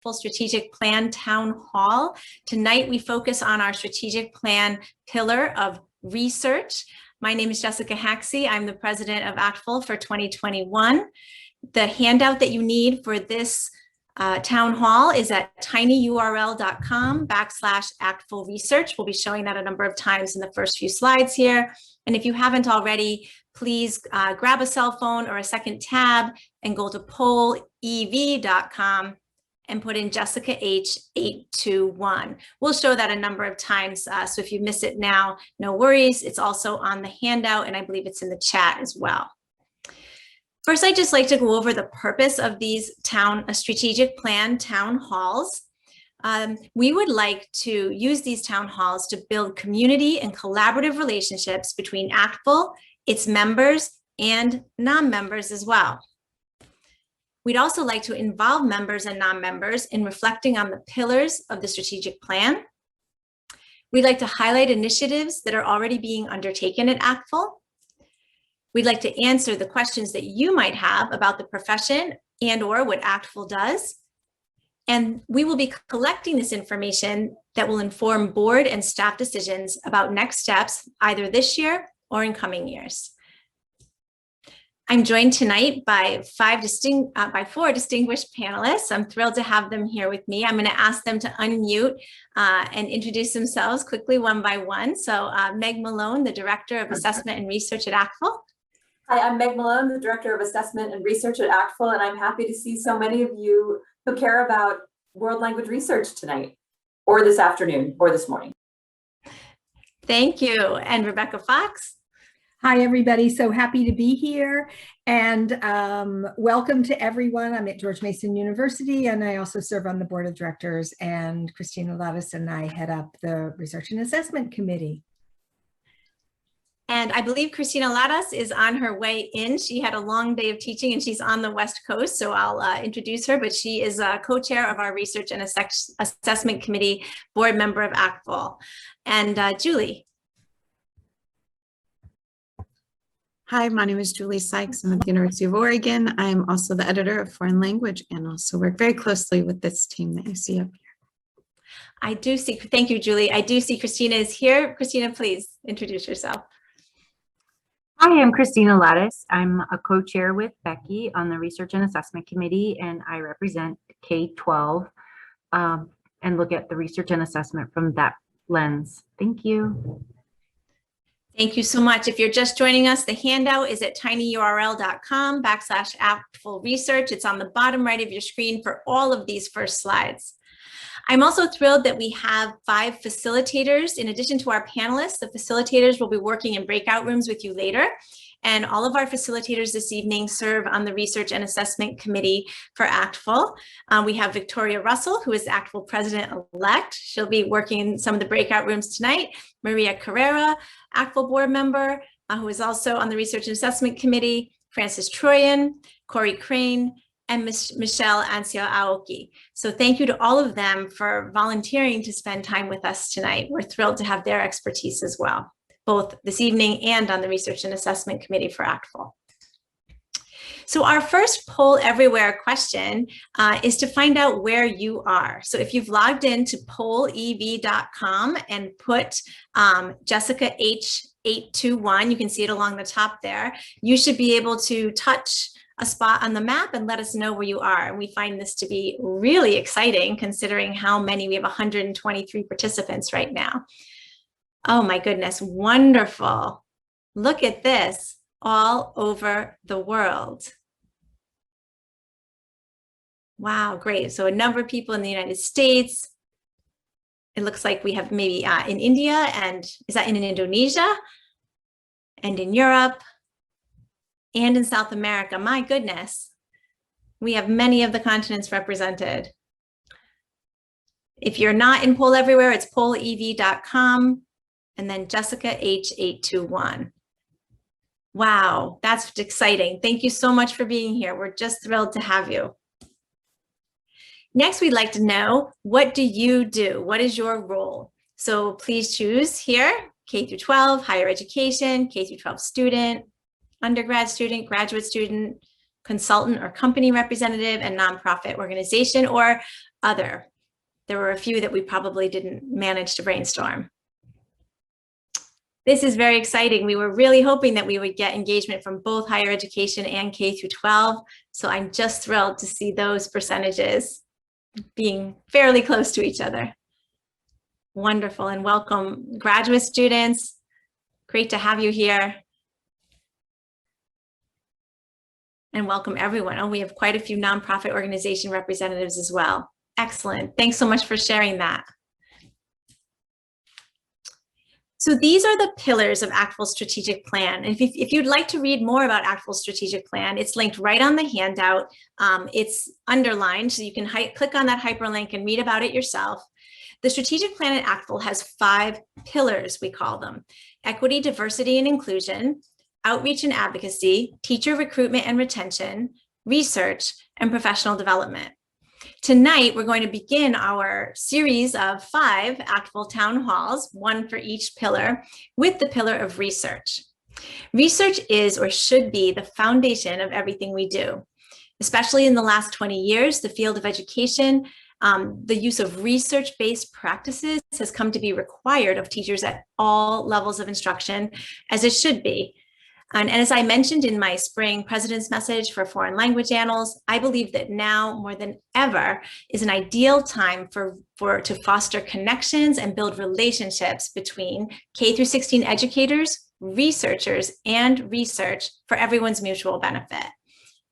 ACTFL Strategic Plan Town Hall. Tonight, we focus on our strategic plan pillar of research. My name is Jessica Haxey. I'm the president of ACTFL for 2021. The handout that you need for this town hall is at tinyurl.com/ACTFL research. We'll be showing that a number of times in the first few slides here. And if you haven't already, please grab a cell phone or a second tab and go to pollev.com and put in Jessica H 821. We'll show that a number of times. So if you miss it now, no worries. It's also on the handout, and I believe it's in the chat as well. First, I'd just like to go over the purpose of these strategic plan town halls. We would like to use these town halls to build community and collaborative relationships between ACTFL, its members, and non-members as well. We'd also like to involve members and non-members in reflecting on the pillars of the strategic plan. We'd like to highlight initiatives that are already being undertaken at ACTFL. We'd like to answer the questions that you might have about the profession and/or what ACTFL does. And we will be collecting this information that will inform board and staff decisions about next steps, either this year or in coming years. I'm joined tonight by four distinguished panelists. I'm thrilled to have them here with me. I'm going to ask them to unmute and introduce themselves quickly one by one. So Meg Malone, the Director of Assessment and Research at ACTFL. Hi, I'm Meg Malone, the Director of Assessment and Research at ACTFL, and I'm happy to see so many of you who care about world language research tonight, or this afternoon, or this morning. Thank you. And Rebecca Fox. Hi, everybody. So happy to be here, and welcome to everyone. I'm at George Mason University, and I also serve on the board of directors, and Christina Lattis and I head up the Research and Assessment Committee. And I believe Christina Lattis is on her way in. She had a long day of teaching and she's on the West Coast, so I'll introduce her, but she is a co-chair of our Research and Assessment Committee, board member of ACTFL. And Julie. Hi, my name is Julie Sykes. I'm at the University of Oregon. I'm also the editor of Foreign Language and also work very closely with this team that you see up here. I do see, thank you, Julie. I do see Christina is here. Christina, please introduce yourself. Hi, I'm Christina Lattis. I'm a co-chair with Becky on the Research and Assessment Committee, and I represent K-12 and look at the research and assessment from that lens. Thank you. Thank you so much. If you're just joining us, the handout is at tinyurl.com/ACTFL research. It's on the bottom right of your screen for all of these first slides. I'm also thrilled that we have 5 facilitators. In addition to our panelists, the facilitators will be working in breakout rooms with you later. And all of our facilitators this evening serve on the Research and Assessment Committee for ACTFL. We have Victoria Russell, who is ACTFL President-elect. She'll be working in some of the breakout rooms tonight. Maria Carrera, ACTFL board member, who is also on the Research and Assessment Committee. Francis Troyan, Corey Crane, and Michelle Ansio Aoki. So thank you to all of them for volunteering to spend time with us tonight. We're thrilled to have their expertise as well, both this evening and on the Research and Assessment Committee for ACTFL. So our first poll everywhere question is to find out where you are. So if you've logged into pollev.com and put Jessica H 821, you can see it along the top there, you should be able to touch a spot on the map and let us know where you are. And we find this to be really exciting considering how many, we have 123 participants right now. Oh my goodness, wonderful. Look at this, all over the world. Wow, great. So a number of people in the United States. It looks like we have maybe in India, and is that in Indonesia? And in Europe, and in South America. My goodness, we have many of the continents represented. If you're not in Poll Everywhere, it's pollev.com and then Jessica H 821. Wow, that's exciting. Thank you so much for being here. We're just thrilled to have you. Next, we'd like to know, what do you do? What is your role? So please choose here, K through 12, higher education, K through 12 student, undergrad student, graduate student, consultant or company representative, and nonprofit organization, or other. There were a few that we probably didn't manage to brainstorm. This is very exciting. We were really hoping that we would get engagement from both higher education and K through 12. So I'm just thrilled to see those percentages being fairly close to each other. Wonderful, and welcome graduate students. Great to have you here. And welcome everyone. Oh, we have quite a few nonprofit organization representatives as well. Excellent. Thanks so much for sharing that. So these are the pillars of ACTFL's strategic plan. And if you'd like to read more about ACTFL's strategic plan, it's linked right on the handout. It's underlined, so you can click on that hyperlink and read about it yourself. The strategic plan at ACTFL has 5 pillars, we call them: equity, diversity, and inclusion, outreach and advocacy, teacher recruitment and retention, research, and professional development. Tonight, we're going to begin our series of 5 ACTFL town halls, 1 for each pillar, with the pillar of research. Research is or should be the foundation of everything we do. Especially in the last 20 years, the field of education, the use of research-based practices has come to be required of teachers at all levels of instruction, as it should be. And as I mentioned in my spring President's Message for Foreign Language Annals, I believe that now more than ever is an ideal time to foster connections and build relationships between K through 16 educators, researchers, and research for everyone's mutual benefit.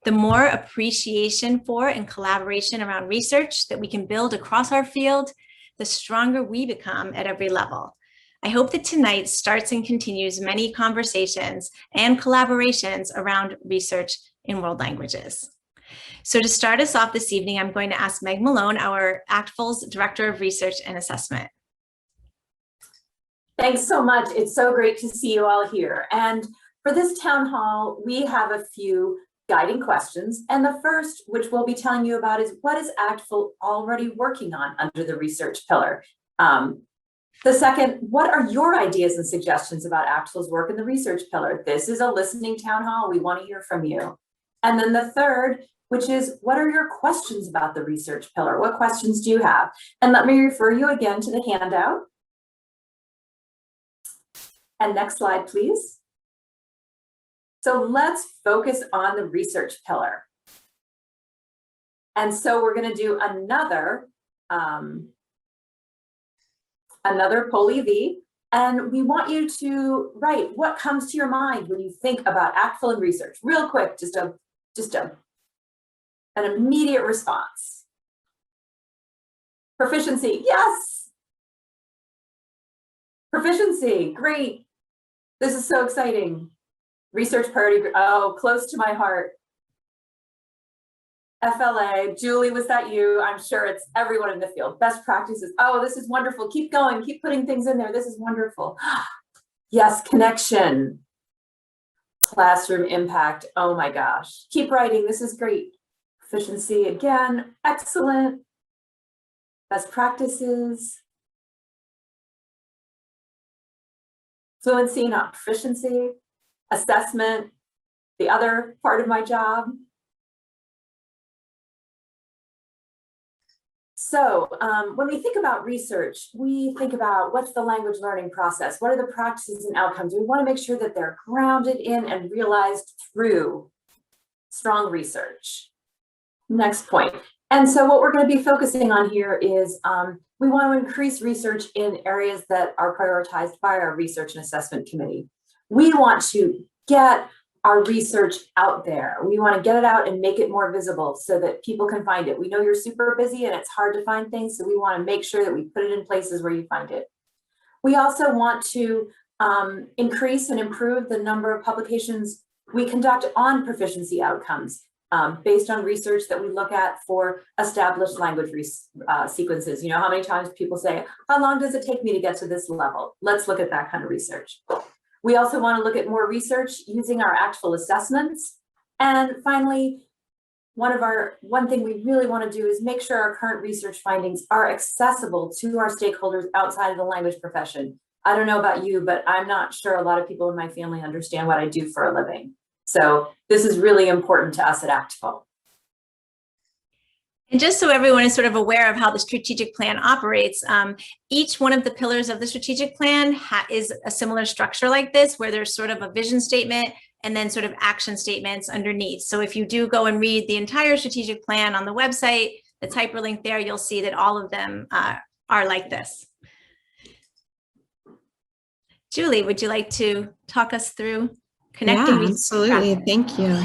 The more appreciation for and collaboration around research that we can build across our field, the stronger we become at every level. I hope that tonight starts and continues many conversations and collaborations around research in world languages. So to start us off this evening, I'm going to ask Meg Malone, our ACTFL's Director of Research and Assessment. Thanks so much. It's so great to see you all here. And for this town hall, we have a few guiding questions. And the first, which we'll be telling you about, is what is ACTFL already working on under the research pillar? The second, what are your ideas and suggestions about ACTFL's work in the research pillar? This is a listening town hall. We want to hear from you. And then the third, which is, what are your questions about the research pillar? What questions do you have? And let me refer you again to the handout. And next slide, please. So let's focus on the research pillar. And so we're going to do another poll EV, and we want you to write what comes to your mind when you think about ACTFL and research. Real quick, an immediate response. Proficiency, yes. Proficiency, great. This is so exciting. Research priority, oh, close to my heart. FLA, Julie, was that you? I'm sure it's everyone in the field. Best practices. Oh, this is wonderful. Keep going. Keep putting things in there. This is wonderful. Yes, connection. Classroom impact. Oh my gosh. Keep writing. This is great. Proficiency again. Excellent. Best practices. Fluency, not proficiency. Assessment. The other part of my job. So when we think about research, we think about what's the language learning process? What are the practices and outcomes? We want to make sure that they're grounded in and realized through strong research. Next point. And so what we're going to be focusing on here is we want to increase research in areas that are prioritized by our Research and Assessment Committee. We want to get our research out there. We want to get it out and make it more visible so that people can find it. We know you're super busy and it's hard to find things, so we want to make sure that we put it in places where you find it. We also want to increase and improve the number of publications we conduct on proficiency outcomes based on research that we look at for established language sequences. You know, how many times people say, how long does it take me to get to this level? Let's look at that kind of research. We also want to look at more research using our ACTFL assessments. And finally, one thing we really want to do is make sure our current research findings are accessible to our stakeholders outside of the language profession. I don't know about you, but I'm not sure a lot of people in my family understand what I do for a living. So this is really important to us at ACTFL. And just so everyone is sort of aware of how the strategic plan operates, each one of the pillars of the strategic plan is a similar structure like this, where there's sort of a vision statement and then sort of action statements underneath. So if you do go and read the entire strategic plan on the website, that's hyperlinked there, you'll see that all of them are like this. Julie, would you like to talk us through connecting? Yeah, absolutely. Thank you.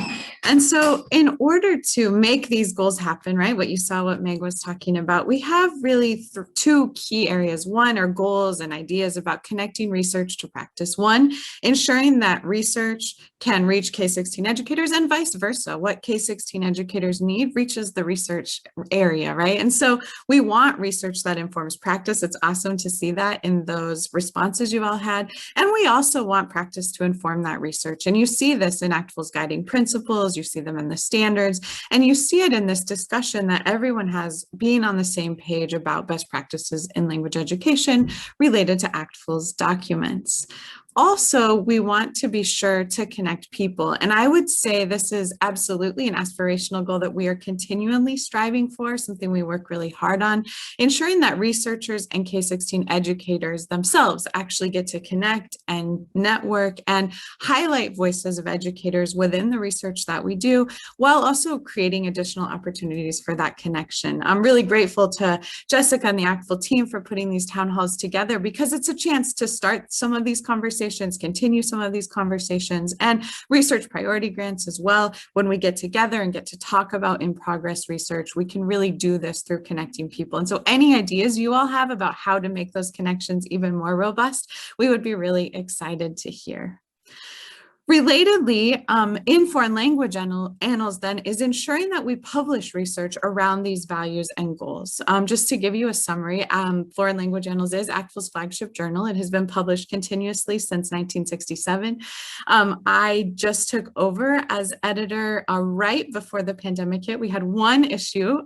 And so in order to make these goals happen, right, what you saw, what Meg was talking about, we have really two key areas. One are goals and ideas about connecting research to practice. One, ensuring that research can reach K-16 educators and vice versa. What K-16 educators need reaches the research area, right? And so we want research that informs practice. It's awesome to see that in those responses you all had. And we also want practice to inform that research. And you see this in ACTFL's guiding principles, you see them in the standards, and you see it in this discussion that everyone has being on the same page about best practices in language education related to ACTFL's documents. Also, we want to be sure to connect people. And I would say this is absolutely an aspirational goal that we are continually striving for, something we work really hard on, ensuring that researchers and K-16 educators themselves actually get to connect and network and highlight voices of educators within the research that we do, while also creating additional opportunities for that connection. I'm really grateful to Jessica and the ACTFL team for putting these town halls together, because it's a chance to start some of these conversations, continue some of these conversations, and research priority grants as well. When we get together and get to talk about in progress research, we can really do this through connecting people. And so any ideas you all have about how to make those connections even more robust, we would be really excited to hear. Relatedly, in foreign language annals then is ensuring that we publish research around these values and goals. Just to give you a summary, Foreign Language Annals is ACTFL's flagship journal. It has been published continuously since 1967. I just took over as editor right before the pandemic hit. We had one issue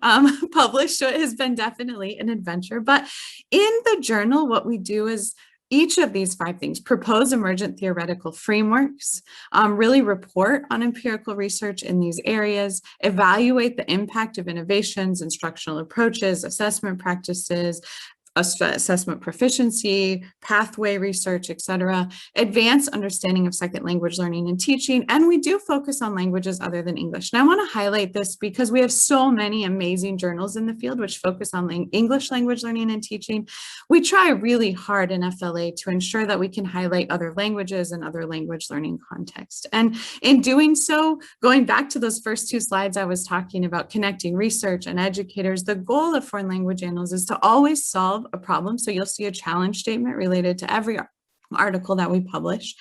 published, so it has been definitely an adventure. But in the journal, what we do is each of these 5 things: propose emergent theoretical frameworks, really report on empirical research in these areas, evaluate the impact of innovations, instructional approaches, assessment practices, assessment proficiency, pathway research, etc., advance understanding of second language learning and teaching, and we do focus on languages other than English. And I want to highlight this because we have so many amazing journals in the field which focus on English language learning and teaching. We try really hard in FLA to ensure that we can highlight other languages and other language learning context. And in doing so, going back to those first 2 slides I was talking about, connecting research and educators, the goal of Foreign Language Annals is to always solve a problem. So you'll see a challenge statement related to every article that we publish,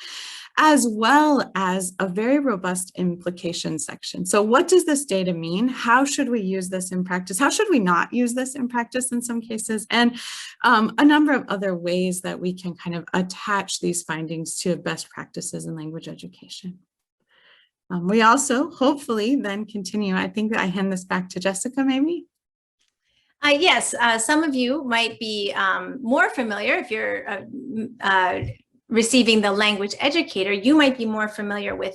as well as a very robust implication section. So what does this data mean? How should we use this in practice? How should we not use this in practice in some cases? And a number of other ways that we can kind of attach these findings to best practices in language education. We also hopefully then continue. I think I hand this back to Jessica, maybe. Yes, some of you might be more familiar if you're receiving the language educator. You might be more familiar with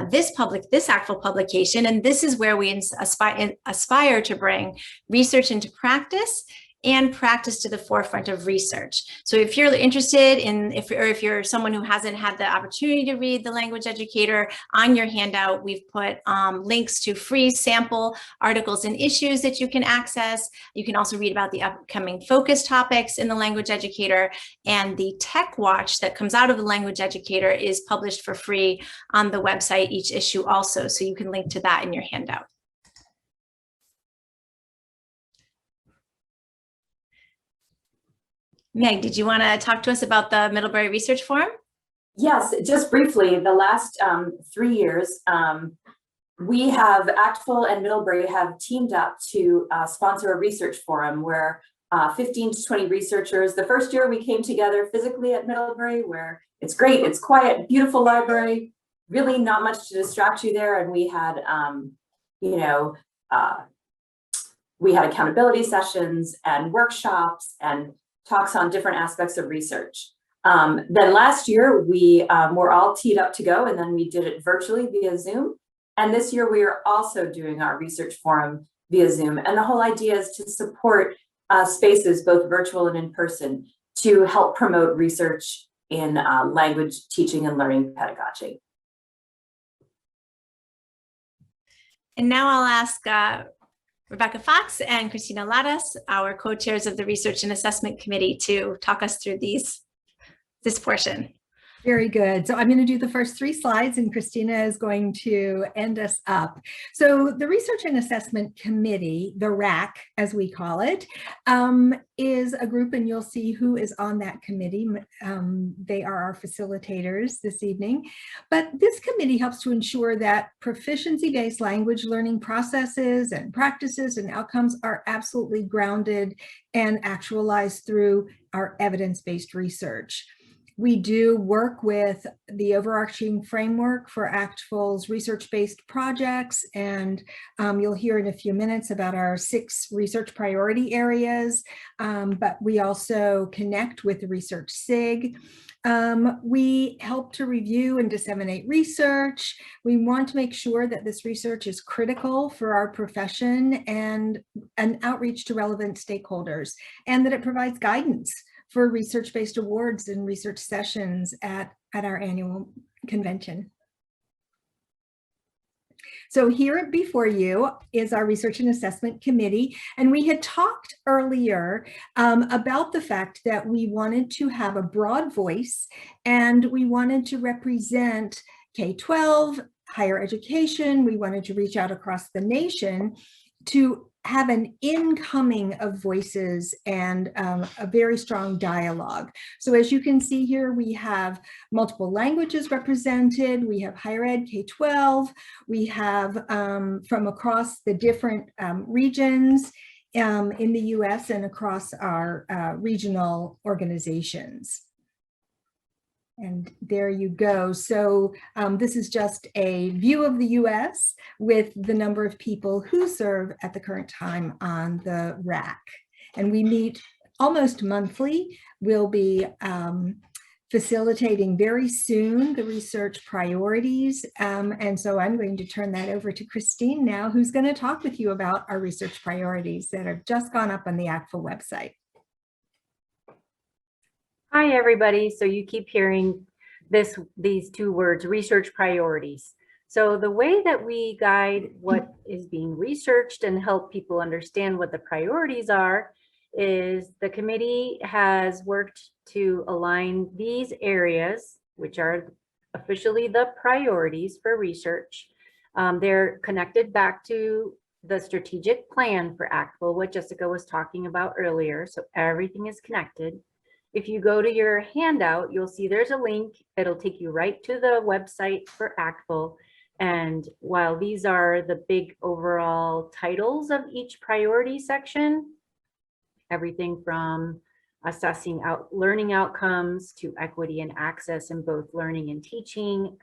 this ACTFL publication, and this is where we aspire to bring research into practice and practice to the forefront of research. So if you're interested in, if you're someone who hasn't had the opportunity to read the language educator, on your handout, we've put links to free sample articles and issues that you can access. You can also read about the upcoming focus topics in the language educator, and the tech watch that comes out of the language educator is published for free on the website, each issue also. So you can link to that in your handout. Meg, did you want to talk to us about the Middlebury Research Forum? Yes, just briefly, the last 3 years, we have, ACTFL and Middlebury have teamed up to sponsor a research forum where 15 to 20 researchers. The first year we came together physically at Middlebury, where it's great, it's quiet, beautiful library, really not much to distract you there. And we had, we had accountability sessions and workshops and talks on different aspects of research. Then last year, we were all teed up to go, and then we did it virtually via Zoom. And this year, we are also doing our research forum via Zoom. And the whole idea is to support spaces, both virtual and in person, to help promote research in language teaching and learning pedagogy. And now I'll ask Rebecca Fox and Christina Ladas, our co-chairs of the Research and Assessment Committee, to talk us through this portion. Very good. So I'm going to do the first 3 slides and Christina is going to end us up. So the Research and Assessment Committee, the RAC as we call it, is a group, and you'll see who is on that committee. They are our facilitators this evening. But this committee helps to ensure that proficiency-based language learning processes and practices and outcomes are absolutely grounded and actualized through our evidence-based research. We do work with the overarching framework for ACTFL's research-based projects, and you'll hear in a few minutes about our 6 research priority areas, but we also connect with the Research SIG. We help to review and disseminate research. We want to make sure that this research is critical for our profession and an outreach to relevant stakeholders, and that it provides guidance for research-based awards and research sessions at our annual convention. So here before you is our Research and Assessment Committee, and we had talked earlier about the fact that we wanted to have a broad voice and we wanted to represent K-12, higher education. We wanted to reach out across the nation to have an incoming of voices and a very strong dialogue. So as you can see here, we have multiple languages represented. We have higher ed, K-12. We have from across the different regions in the US and across our regional organizations. And there you go. So this is just a view of the US with the number of people who serve at the current time on the RAC. And we meet almost monthly. We'll be facilitating very soon the research priorities. And so I'm going to turn that over to Christine now, who's going to talk with you about our research priorities that have just gone up on the ACTFL website. Hi, everybody. So you keep hearing these 2 words, research priorities. So the way that we guide what is being researched and help people understand what the priorities are is the committee has worked to align these areas, which are officially the priorities for research. They're connected back to the strategic plan for ACTFL, what Jessica was talking about earlier. So everything is connected. If you go to your handout, you'll see there's a link. It'll take you right to the website for ACTFL. And while these are the big overall titles of each priority section, everything from assessing learning outcomes to equity and access in both learning and teaching,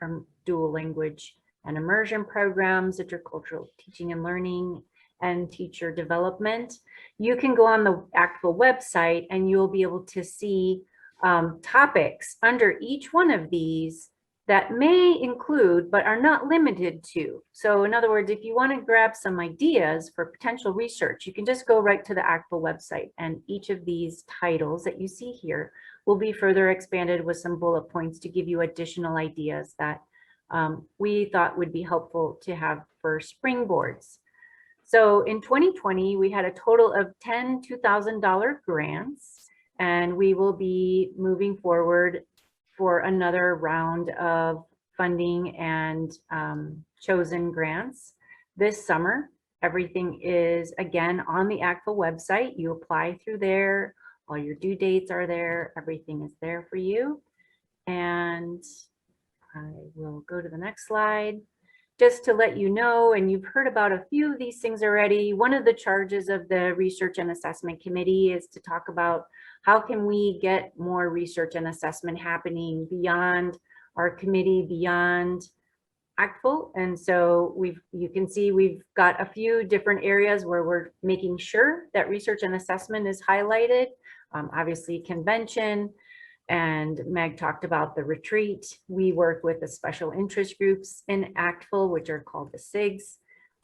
dual language and immersion programs, intercultural teaching and learning, and teacher development. You can go on the ACTFL website and you'll be able to see topics under each one of these that may include, but are not limited to. So in other words, if you want to grab some ideas for potential research, you can just go right to the ACTFL website, and each of these titles that you see here will be further expanded with some bullet points to give you additional ideas that we thought would be helpful to have for springboards. So in 2020, we had a total of 10 $2,000 grants, and we will be moving forward for another round of funding and chosen grants this summer. Everything is, again, on the ACTFL website. You apply through there. All your due dates are there. Everything is there for you. And I will go to the next slide. Just to let you know, and you've heard about a few of these things already, one of the charges of the Research and Assessment Committee is to talk about how can we get more research and assessment happening beyond our committee, beyond ACTFL. And so you can see we've got a few different areas where we're making sure that research and assessment is highlighted. Obviously convention, and Meg talked about the retreat. We work with the special interest groups in ACTFL, which are called the SIGs.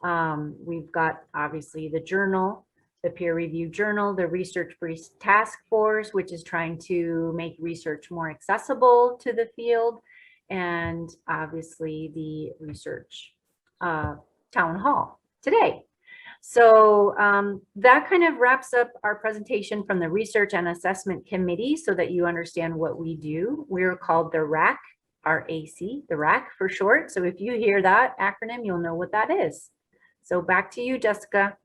We've got obviously the journal, the peer review journal, the research brief task force, which is trying to make research more accessible to the field, and obviously the research town hall today. So that kind of wraps up our presentation from the Research and Assessment Committee so that you understand what we do. We're called the RAC, R-A-C, the RAC for short. So if you hear that acronym, you'll know what that is. So back to you, Jessica.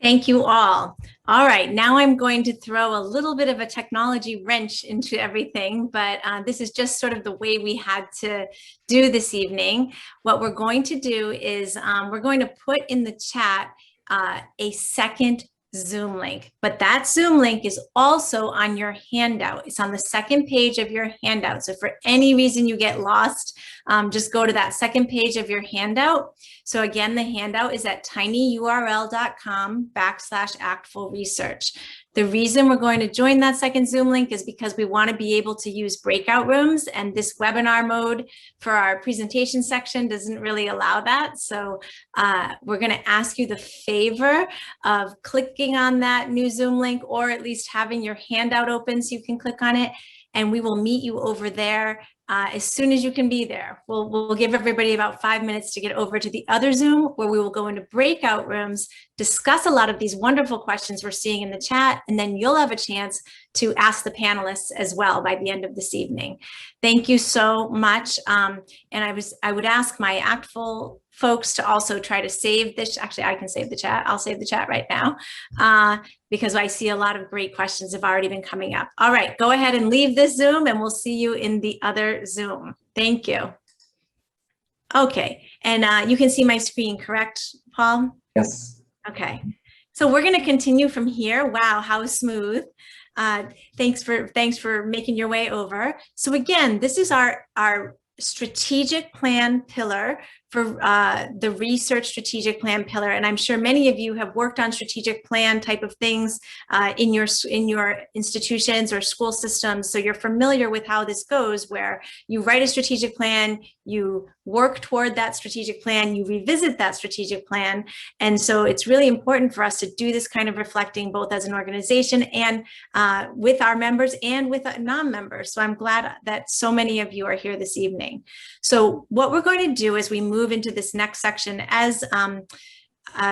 Thank you all. All right, now I'm going to throw a little bit of a technology wrench into everything, but this is just sort of the way we had to do this evening. What we're going to do is we're going to put in the chat a second Zoom link, but that Zoom link is also on your handout. It's on the second page of your handout. So if for any reason you get lost, just go to that second page of your handout. So again, the handout is at tinyurl.com/ACTFL research. The reason we're going to join that second Zoom link is because we want to be able to use breakout rooms, and this webinar mode for our presentation section doesn't really allow that. So we're going to ask you the favor of clicking on that new Zoom link, or at least having your handout open so you can click on it, and we will meet you over there as soon as you can be there. We'll give everybody about 5 minutes to get over to the other Zoom, where we will go into breakout rooms, discuss a lot of these wonderful questions we're seeing in the chat, and then you'll have a chance to ask the panelists as well by the end of this evening. Thank you so much. And I would ask my ACTFL folks to also try to save this. Actually, I can save the chat. I'll save the chat right now because I see a lot of great questions have already been coming up. All right, go ahead and leave this Zoom, and we'll see you in the other Zoom. Thank you. Okay, and you can see my screen, correct, Paul? Yes. Okay, so we're going to continue from here. Wow, how smooth. Thanks for making your way over. So again, this is our strategic plan pillar for the research strategic plan pillar. And I'm sure many of you have worked on strategic plan type of things in your institutions or school systems. So you're familiar with how this goes, where you write a strategic plan, you work toward that strategic plan, you revisit that strategic plan. And so it's really important for us to do this kind of reflecting both as an organization and with our members and with non-members. So I'm glad that so many of you are here this evening. So what we're going to do as we move into this next section, as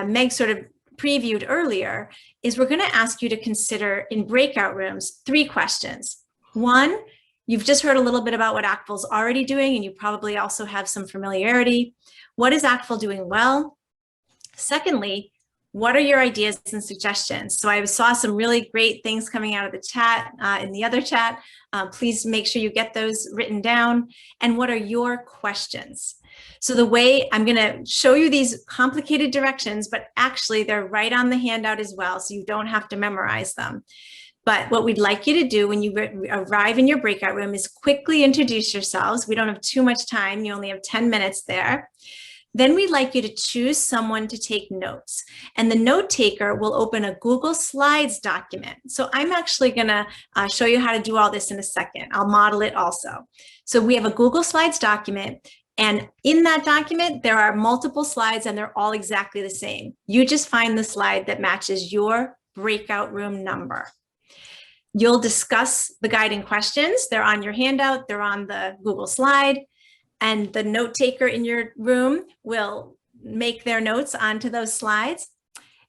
Meg sort of previewed earlier, is we're going to ask you to consider in breakout rooms 3 questions. One, you've just heard a little bit about what ACTFL is already doing, and you probably also have some familiarity. What is ACTFL doing well? Secondly, what are your ideas and suggestions? So I saw some really great things coming out of the chat, in the other chat. Please make sure you get those written down. And what are your questions? So the way I'm going to show you these complicated directions, but actually they're right on the handout as well, so you don't have to memorize them. But what we'd like you to do when you arrive in your breakout room is quickly introduce yourselves. We don't have too much time. You only have 10 minutes there. Then we'd like you to choose someone to take notes, and the note taker will open a Google Slides document. So I'm actually going to show you how to do all this in a second. I'll model it also. So we have a Google Slides document, and in that document, there are multiple slides, and they're all exactly the same. You just find the slide that matches your breakout room number. You'll discuss the guiding questions. They're on your handout. They're on the Google slide. And the note taker in your room will make their notes onto those slides.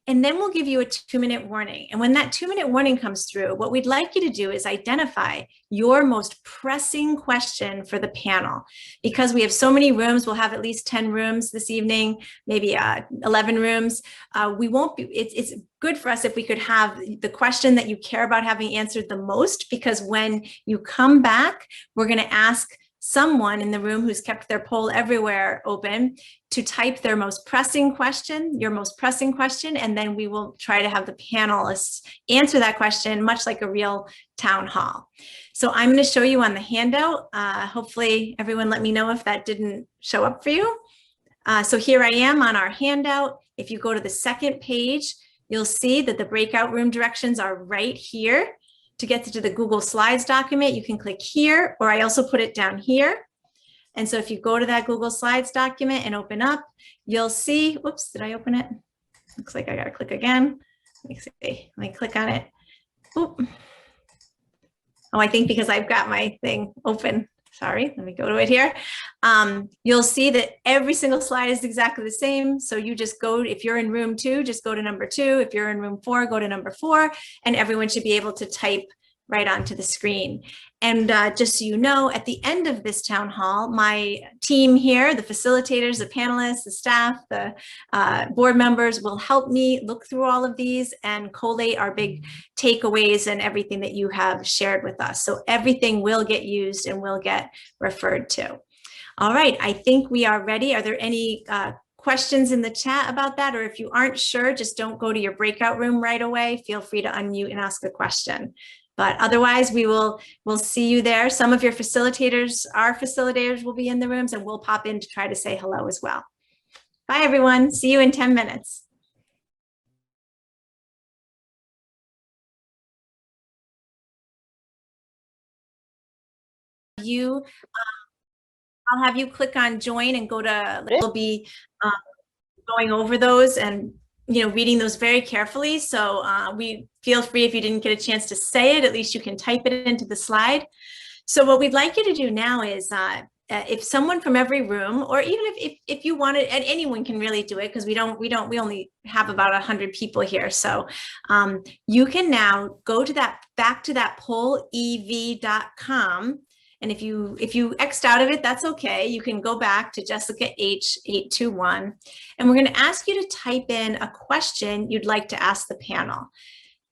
And then we'll give you a 2-minute warning. And when that 2-minute warning comes through, what we'd like you to do is identify your most pressing question for the panel. Because we have so many rooms, we'll have at least 10 rooms this evening, maybe 11 rooms. We won't be, it's good for us if we could have the question that you care about having answered the most, because when you come back, we're going to ask someone in the room who's kept their poll everywhere open to type their most pressing question, your most pressing question, and then we will try to have the panelists answer that question, much like a real town hall. So I'm going to show you on the handout. Hopefully everyone let me know if that didn't show up for you. So here I am on our handout. If you go to the second page, you'll see that the breakout room directions are right here. To get to the Google Slides document, you can click here, or I also put it down here. And so if you go to that Google Slides document and open up, you'll see, whoops, did I open it? Looks like I gotta click again. Let me see, let me click on it. Oop. Oh, I think because I've got my thing open. Sorry, let me go to it here. You'll see that every single slide is exactly the same. So you just go, if you're in room 2, just go to number 2. If you're in room 4, go to number 4, and everyone should be able to type right onto the screen. And just so you know, at the end of this town hall, my team here, the facilitators, the panelists, the staff, the board members will help me look through all of these and collate our big takeaways and everything that you have shared with us. So everything will get used and will get referred to. All right, I think we are ready. Are there any questions in the chat about that? Or if you aren't sure, just don't go to your breakout room right away. Feel free to unmute and ask a question. But otherwise, we'll see you there. Some of your facilitators, our facilitators will be in the rooms, and we'll pop in to try to say hello as well. Bye, everyone. See you in 10 minutes. I'll have you click on join and go to, we'll be going over those and reading those very carefully. So we feel free, if you didn't get a chance to say it, at least you can type it into the slide. So what we'd like you to do now is if someone from every room, or even if you wanted, and anyone can really do it, because we only have about 100 people here. So you can now go to back to that polev.com. And if you X'd out of it, that's okay. You can go back to Jessica H821, and we're going to ask you to type in a question you'd like to ask the panel.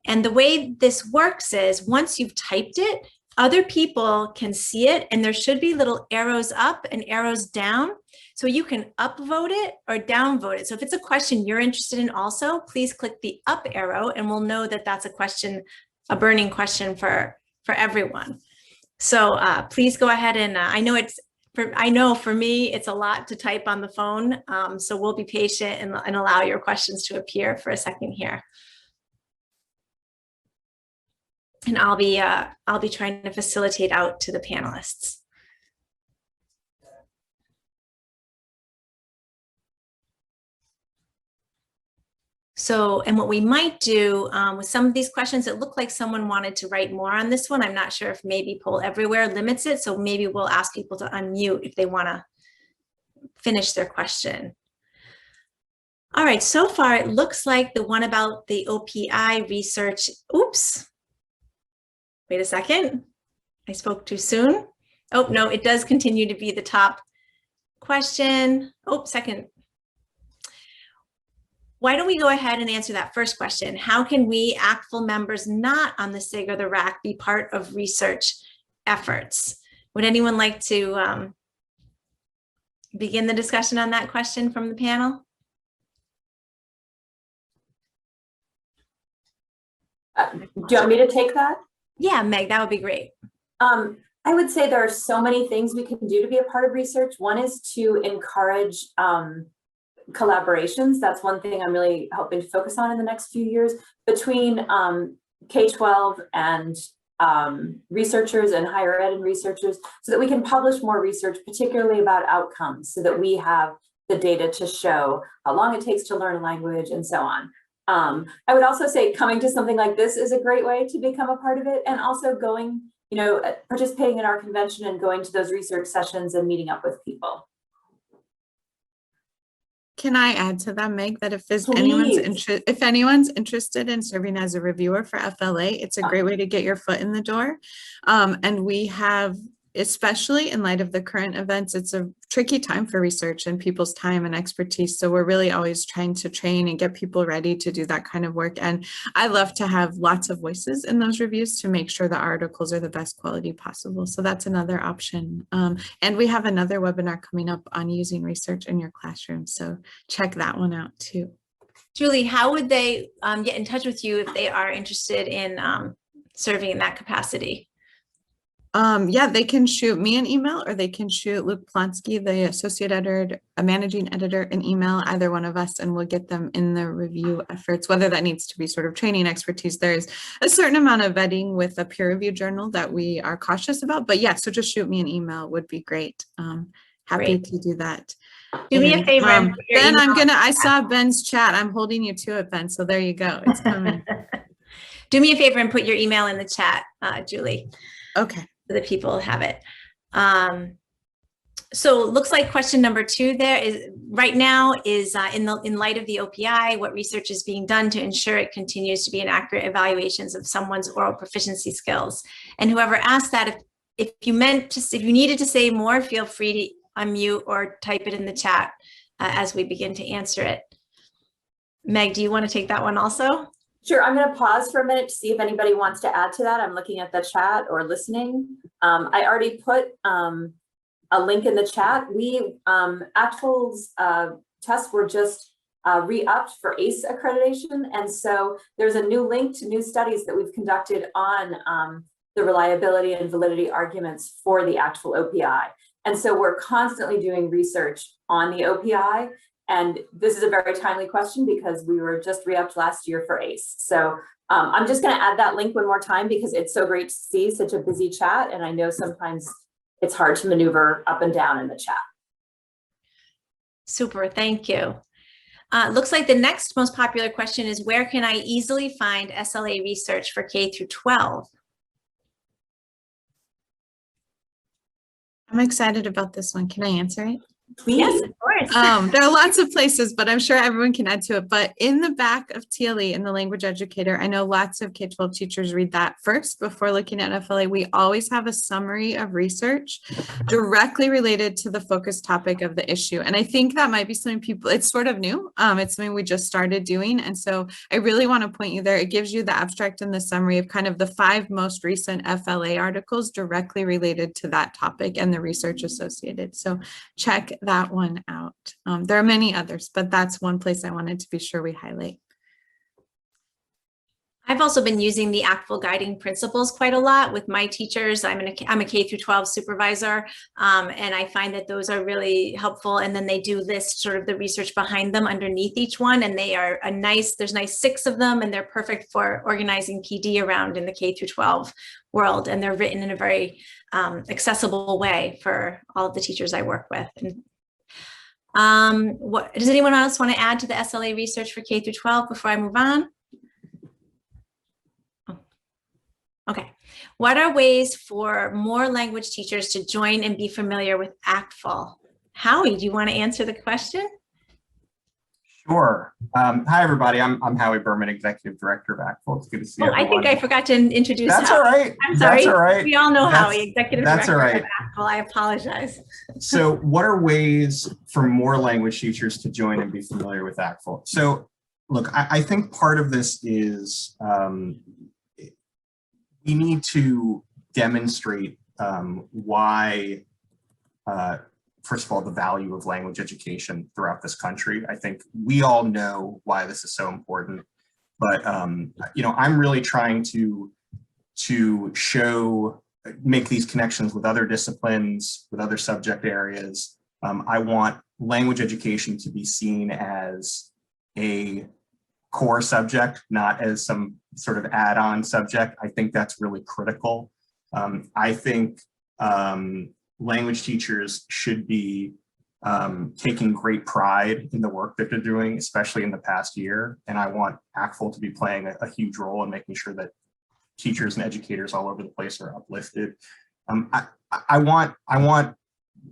And the way this works is, once you've typed it, other people can see it, and there should be little arrows up and arrows down. So you can upvote it or downvote it. So if it's a question you're interested in also, please click the up arrow, and we'll know that that's a question, a burning question for everyone. So please go ahead and I know for me, it's a lot to type on the phone. So we'll be patient and allow your questions to appear for a second here. And I'll be trying to facilitate out to the panelists. So, and what we might do with some of these questions, it looked like someone wanted to write more on this one. I'm not sure if maybe Poll Everywhere limits it. So maybe we'll ask people to unmute if they want to finish their question. All right, so far it looks like the one about the OPI research. Oops. Wait a second. I spoke too soon. Oh, no, it does continue to be the top question. Oh, second. Why don't we go ahead and answer that first question? How can we, ACTFL members not on the SIG or the RAC, be part of research efforts? Would anyone like to begin the discussion on that question from the panel? Do you want me to take that? Yeah, Meg, that would be great. I would say there are so many things we can do to be a part of research. One is to encourage collaborations. That's one thing I'm really hoping to focus on in the next few years between K-12 and researchers and higher ed and researchers, so that we can publish more research, particularly about outcomes, so that we have the data to show how long it takes to learn a language and so on. I would also say coming to something like this is a great way to become a part of it, and also going, participating in our convention and going to those research sessions and meeting up with people. Can I add to that, Meg, that if anyone's interested in serving as a reviewer for FLA, it's a great way to get your foot in the door. And we have, especially in light of the current events, it's a tricky time for research and people's time and expertise. So we're really always trying to train and get people ready to do that kind of work. And I love to have lots of voices in those reviews to make sure the articles are the best quality possible. So that's another option. And we have another webinar coming up on using research in your classroom. So check that one out too. Julie, how would they get in touch with you if they are interested in serving in that capacity? Yeah, they can shoot me an email, or they can shoot Luke Plonsky, the associate editor, a managing editor, an email, either one of us, and we'll get them in the review efforts, whether that needs to be sort of training expertise. There's a certain amount of vetting with a peer review journal that we are cautious about, but yeah, so just shoot me an email would be great. happy Great. to do that. Do me a favor. And put your Ben, email- I saw Ben's chat. I'm holding you to it, Ben. So there you go. It's coming. Do me a favor and put your email in the chat, Julie, Okay. so that people have it. So it looks like question number 2 there is right now is in light of the OPI, what research is being done to ensure it continues to be an accurate evaluations of someone's oral proficiency skills. And whoever asked that, if you needed to say more, feel free to unmute or type it in the chat as we begin to answer it. Meg, do you want to take that one also? Sure, I'm going to pause for a minute to see if anybody wants to add to that. I'm looking at the chat or listening. I already put a link in the chat. We ACTFL's tests were just re-upped for ACE accreditation, and so there's a new link to new studies that we've conducted on the reliability and validity arguments for the ACTFL OPI. And so we're constantly doing research on the OPI, and this is a very timely question because we were just re-upped last year for ACE. So I'm just going to add that link one more time because it's so great to see such a busy chat, and I know sometimes it's hard to maneuver up and down in the chat. Super, thank you. Looks like the next most popular question is, where can I easily find SLA research for K through 12? I'm excited about this one. Can I answer it? Please. Yes, of course. There are lots of places, but I'm sure everyone can add to it. But in the back of TLE, in the language educator, I know lots of K-12 teachers read that first before looking at FLA. We always have a summary of research directly related to the focus topic of the issue. And I think that might be something people, it's sort of new. It's something we just started doing. And so I really want to point you there. It gives you the abstract and the summary of kind of the 5 most recent FLA articles directly related to that topic and the research associated. So check that one out. There are many others, but that's one place I wanted to be sure we highlight. I've also been using the ACTFL guiding principles quite a lot with my teachers. I'm a K through 12 supervisor, and I find that those are really helpful. And then they do list sort of the research behind them underneath each one, and they are there's nice 6 of them, and they're perfect for organizing PD around in the K through 12 world. And they're written in a very accessible way for all of the teachers I work with. And what does anyone else want to add to the SLA research for K through 12 before I move on? Okay. What are ways for more language teachers to join and be familiar with ACTFL? Howie, do you want to answer the question? Sure. Hi, everybody. I'm Howie Berman, Executive Director of ACTFL. It's good to see everyone. I think I forgot to introduce That's Howie. all right. I'm sorry. That's all right. We all know Howie, Executive That's Director all right. of ACTFL. I apologize. So what are ways for more language teachers to join and be familiar with ACTFL? So look, I think part of this is we need to demonstrate why, first of all, the value of language education throughout this country. I think we all know why this is so important, but you know, I'm really trying to make these connections with other disciplines, with other subject areas. I want language education to be seen as a core subject, not as some sort of add-on subject. I think that's really critical. I think language teachers should be taking great pride in the work that they're doing, especially in the past year. And I want ACTFL to be playing a huge role in making sure that teachers and educators all over the place are uplifted. I want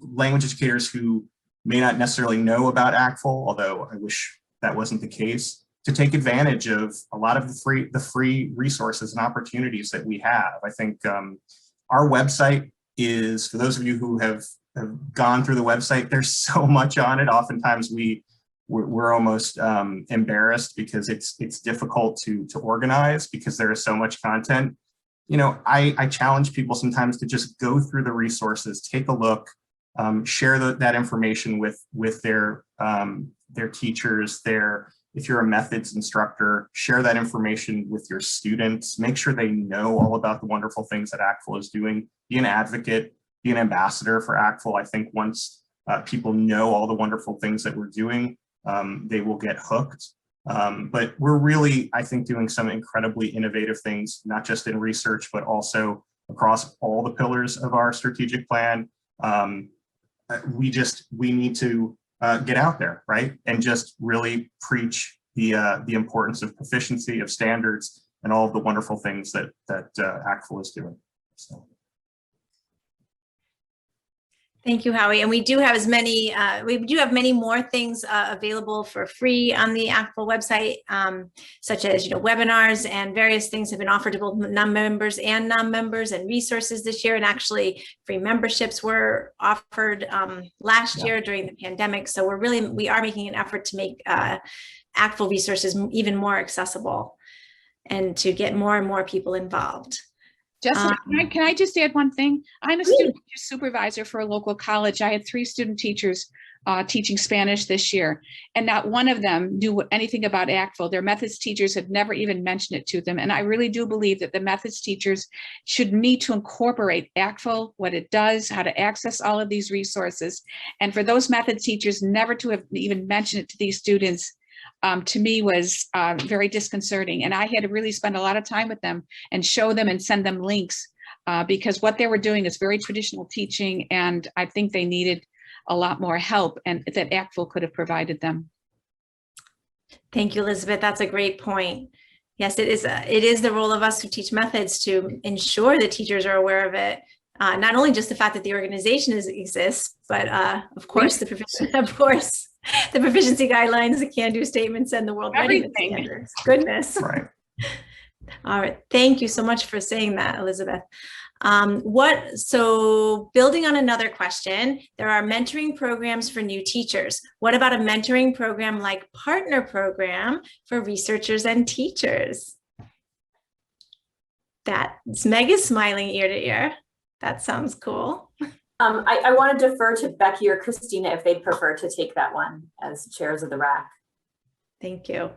language educators who may not necessarily know about ACTFL, although I wish that wasn't the case, to take advantage of a lot of the free resources and opportunities that we have. I think our website is, for those of you who have gone through the website, there's so much on it. Oftentimes we're almost embarrassed because it's difficult to organize because there is so much content. You know, I challenge people sometimes to just go through the resources, take a look, share that information with their teachers, if you're a methods instructor, share that information with your students, make sure they know all about the wonderful things that ACTFL is doing, be an advocate, be an ambassador for ACTFL. I think once people know all the wonderful things that we're doing, they will get hooked. But we're really, I think, doing some incredibly innovative things, not just in research, but also across all the pillars of our strategic plan. we need to get out there, right? And just really preach the importance of proficiency, of standards, and all of the wonderful things that ACTFL is doing. So. Thank you, Howie. And we do have many more things available for free on the ACTFL website, such as, webinars and various things have been offered to both non-members and non-members, and resources this year. And actually free memberships were offered last year during the pandemic. So we are making an effort to make ACTFL resources even more accessible and to get more and more people involved. Jessica, can I just add one thing? I'm a student supervisor for a local college. I had 3 student teachers teaching Spanish this year, and not one of them knew anything about ACTFL. Their methods teachers had never even mentioned it to them. And I really do believe that the methods teachers should need to incorporate ACTFL, what it does, how to access all of these resources. And for those methods teachers never to have even mentioned it to these students, to me was very disconcerting. And I had to really spend a lot of time with them and show them and send them links because what they were doing is very traditional teaching. And I think they needed a lot more help, and that ACTFL could have provided them. Thank you, Elizabeth. That's a great point. Yes, it is the role of us who teach methods to ensure that teachers are aware of it. Not only just the fact that the organization exists, but of course, the proficiency guidelines, the can-do statements, and the world readiness standards. Goodness. Right. All right. Thank you so much for saying that, Elizabeth. So building on another question, there are mentoring programs for new teachers. What about a mentoring program like Partner Program for researchers and teachers? Meg is smiling ear to ear. That sounds cool. I want to defer to Becky or Christina if they'd prefer to take that one as chairs of the RAC. Thank you.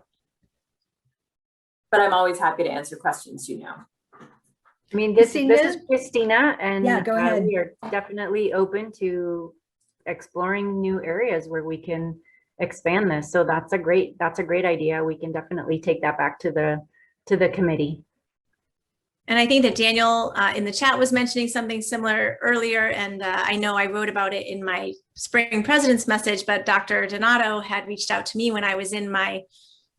But I'm always happy to answer questions, I mean, this is Christina, and yeah, go ahead. We are definitely open to exploring new areas where we can expand this. So that's a great idea. We can definitely take that back to the committee. And I think that Daniel in the chat was mentioning something similar earlier, and I know I wrote about it in my spring president's message, but Dr. Donato had reached out to me when I was in my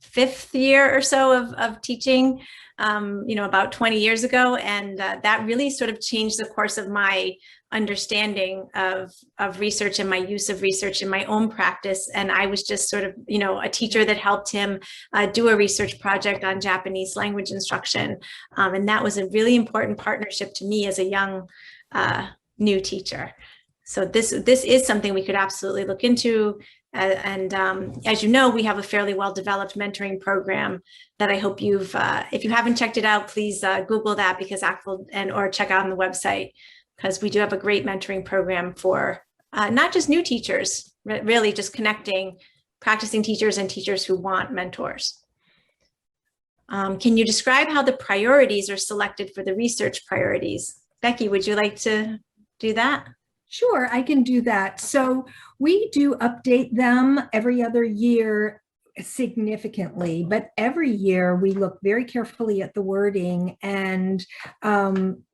5th year or so of teaching, about 20 years ago. And that really sort of changed the course of my understanding of research and my use of research in my own practice. And I was just sort of, a teacher that helped him do a research project on Japanese language instruction. And that was a really important partnership to me as a young new teacher. So this is something we could absolutely look into. As you know, we have a fairly well-developed mentoring program that I hope if you haven't checked it out, please Google that, because ACTFL or check out on the website, because we do have a great mentoring program for not just new teachers, really just connecting practicing teachers and teachers who want mentors. Can you describe how the priorities are selected for the research priorities? Becky, would you like to do that? Sure, I can do that. So we do update them every other year significantly, but every year we look very carefully at the wording, and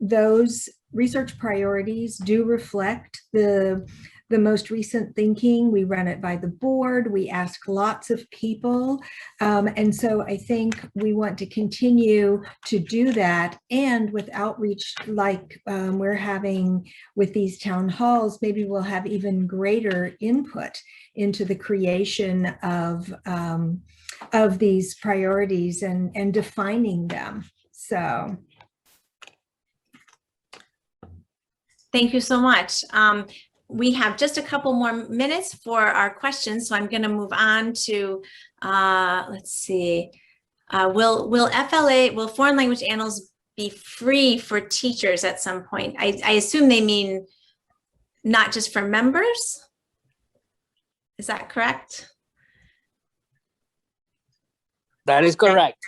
those research priorities do reflect the most recent thinking. We run it by the board. We ask lots of people. And so I think we want to continue to do that. And with outreach like we're having with these town halls, maybe we'll have even greater input into the creation of these priorities and defining them. So. Thank you so much. We have just a couple more minutes for our questions, so I'm going to move on to, let's see, will foreign language annals be free for teachers at some point? I assume they mean not just for members. Is that correct? That is correct.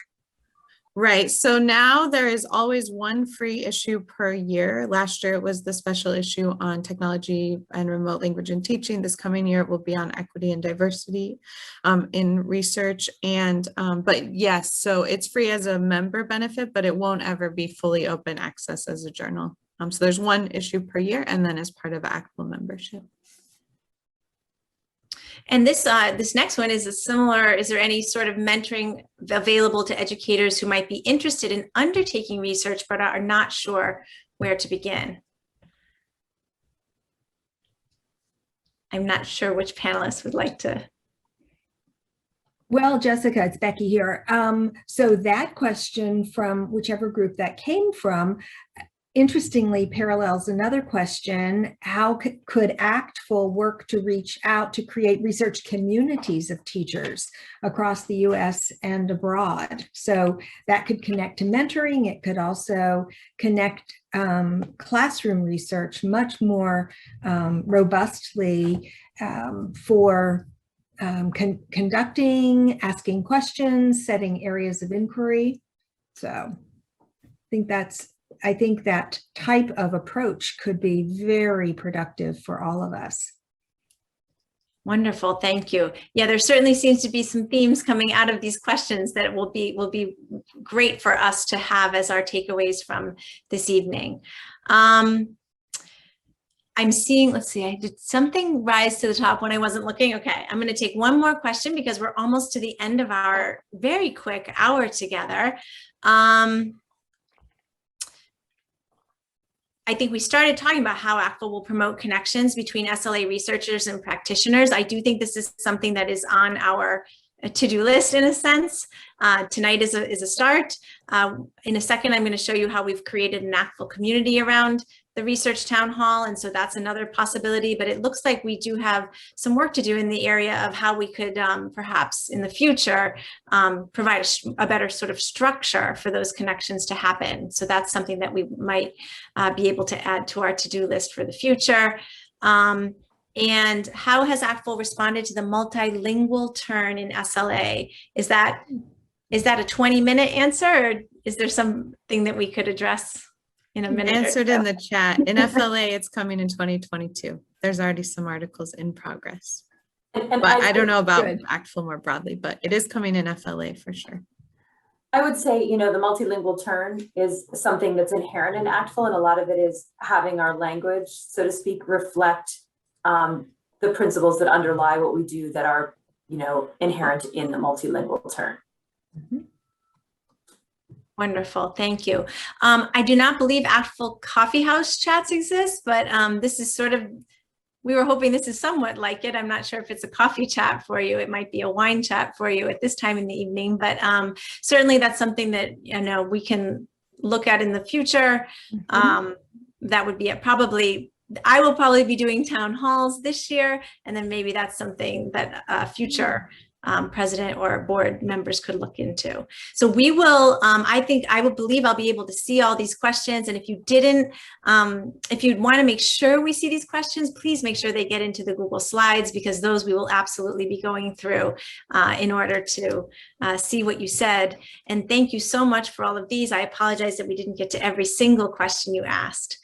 Right. So now there is always one free issue per year. Last year it was the special issue on technology and remote language and teaching. This coming year it will be on equity and diversity in research. And but yes, so it's free as a member benefit, but it won't ever be fully open access as a journal. So there's one issue per year, and then as part of ACTFL membership. And this next one is a similar, is there any sort of mentoring available to educators who might be interested in undertaking research but are not sure where to begin? I'm not sure which panelists would like to. Well, Jessica, it's Becky here. So that question from whichever group that came from, interestingly parallels another question: how could ACTFL work to reach out to create research communities of teachers across the US and abroad? So that could connect to mentoring. It could also connect classroom research much more robustly for conducting, asking questions, setting areas of inquiry. So I think that type of approach could be very productive for all of us. Wonderful, thank you. Yeah, there certainly seems to be some themes coming out of these questions that will be great for us to have as our takeaways from this evening. I'm seeing, let's see, I did something rise to the top when I wasn't looking. Okay, I'm going to take one more question because we're almost to the end of our very quick hour together. I think we started talking about how ACTFL will promote connections between SLA researchers and practitioners. I do think this is something that is on our to-do list in a sense. Tonight is a start. In a second, I'm going to show you how we've created an ACTFL community around the research town hall. And so that's another possibility, but it looks like we do have some work to do in the area of how we could perhaps in the future provide a better sort of structure for those connections to happen. So that's something that we might be able to add to our to-do list for the future. And how has ACTFL responded to the multilingual turn in SLA? Is that a 20-minute answer, or is there something that we could address in a minute? Answered in the chat. In FLA, it's coming in 2022. There's already some articles in progress. But I don't know about ACTFL more broadly, but it is coming in FLA for sure. I would say, the multilingual turn is something that's inherent in ACTFL, and a lot of it is having our language, so to speak, reflect the principles that underlie what we do that are, inherent in the multilingual turn. Mm-hmm. Wonderful, thank you. I do not believe ACTFL coffee house chats exist, but this is sort of, we were hoping this is somewhat like it. I'm not sure if it's a coffee chat for you. It might be a wine chat for you at this time in the evening, but certainly that's something that, we can look at in the future. Mm-hmm. That would be I will probably be doing town halls this year, and then maybe that's something that future president or board members could look into. So we will, I would believe I'll be able to see all these questions. And if you didn't, if you'd want to make sure we see these questions, please make sure they get into the Google Slides, because those we will absolutely be going through in order to see what you said. And thank you so much for all of these. I apologize that we didn't get to every single question you asked.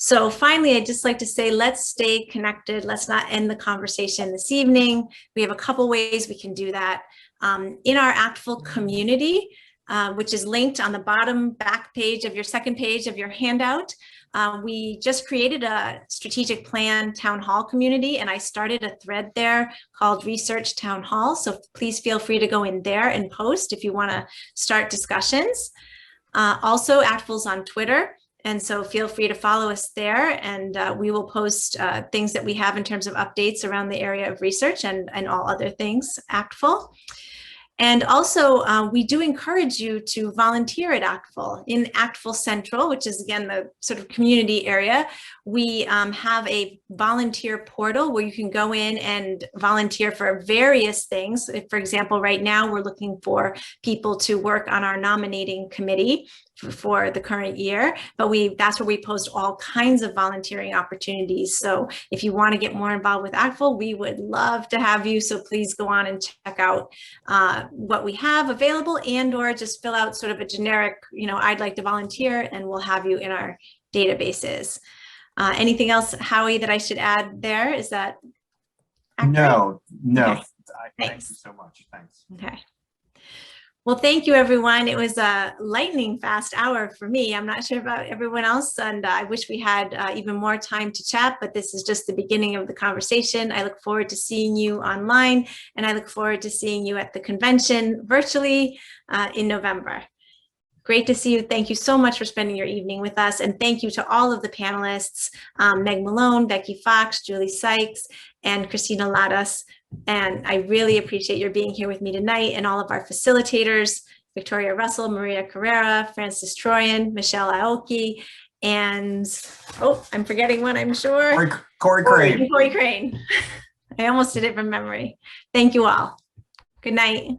So finally, I'd just like to say, let's stay connected. Let's not end the conversation this evening. We have a couple ways we can do that. In our ACTFL community, which is linked on the bottom back page of your second page of your handout, we just created a strategic plan town hall community, and I started a thread there called Research Town Hall. So please feel free to go in there and post if you want to start discussions. Also, ACTFL's on Twitter. And so feel free to follow us there, and we will post things that we have in terms of updates around the area of research and all other things ACTFL. And also, we do encourage you to volunteer at ACTFL. In ACTFL Central, which is again the sort of community area, we have a volunteer portal where you can go in and volunteer for various things. For example, right now we're looking for people to work on our nominating committee for the current year, but that's where we post all kinds of volunteering opportunities. So if you want to get more involved with ACTFL, we would love to have you. So please go on and check out what we have available, and or just fill out sort of a generic, I'd like to volunteer, and we'll have you in our databases. Anything else, Howie, that I should add there? Is that accurate? No. Okay. Thank you so much. Thanks. Okay. Well, thank you, everyone. It was a lightning fast hour for me. I'm not sure about everyone else, and I wish we had even more time to chat, but this is just the beginning of the conversation. I look forward to seeing you online, and I look forward to seeing you at the convention virtually in November. Great to see you. Thank you so much for spending your evening with us. And thank you to all of the panelists, Meg Malone, Becky Fox, Julie Sykes, and Christina Ladas. And I really appreciate your being here with me tonight, and all of our facilitators, Victoria Russell, Maria Carrera, Francis Troyan, Michelle Aoki, and, oh, I'm forgetting one, I'm sure. Corey Crane. Corey Crane. I almost did it from memory. Thank you all. Good night.